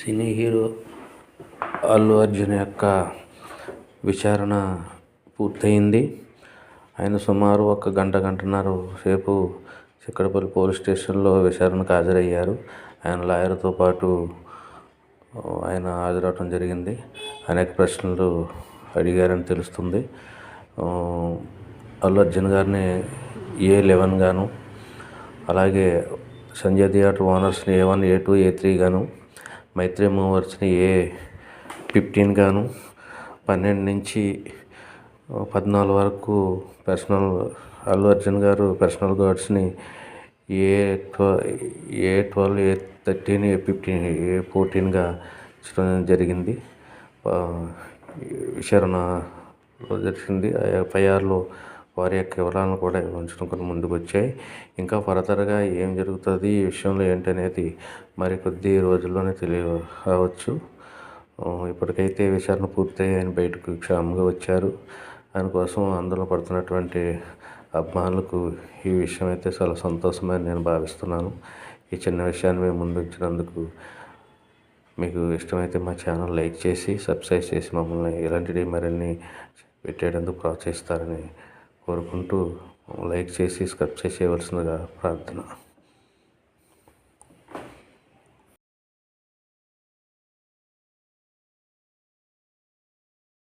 Cine hero Allu Arjun యొక్క విచారణ పూర్తయింది. ఆయన సుమారు ఒక గంటన్నర సేపు చిక్కడపల్లి పోలీస్ స్టేషన్లో విచారణకు హాజరయ్యారు. ఆయన లాయర్తో పాటు ఆయన హాజరవడం జరిగింది. అనేక ప్రశ్నలు అడిగారని తెలుస్తుంది. అల్లు అర్జున్ గారిని A11 గాను, అలాగే Sanjay theatre ఓనర్స్ని A1, A2, A3 గాను, మైత్రి మూవర్స్ని A15 గాను, 12 నుంచి 14 వరకు పర్సనల్ అల్లు అర్జున్ గారు పర్సనల్ గార్డ్స్ని A12, A13, A15, A14గా ఇచ్చడం జరిగింది. విచారణలో జరిగింది. FIRలో వారి యొక్క వివరాలను కూడా ఉంచడం కొన్ని ముందుకు వచ్చాయి. ఇంకా ఫర్దర్గా ఏం జరుగుతుంది ఈ విషయంలో ఏంటనేది మరికొద్ది రోజుల్లోనే రావచ్చు. ఇప్పటికైతే విచారణ పూర్తయి ఆయన బయటకు క్షేమంగా వచ్చారు. ఆయన కోసం ఆందోళన పడుతున్నటువంటి అభిమానులకు ఈ విషయం అయితే చాలా సంతోషమని నేను భావిస్తున్నాను. ఈ చిన్న విషయాన్ని మేము ముందు ఉంచినందుకు మీకు ఇష్టమైతే మా ఛానల్ లైక్ చేసి సబ్స్క్రైబ్ చేసి మమ్మల్ని ఇలాంటివి మరిన్ని పెట్టేందుకు ప్రోత్సహిస్తారని కోరుకుంటూ లైక్ చేసి సబ్స్క్రైబ్ చేయవలసిందిగా ప్రార్థన.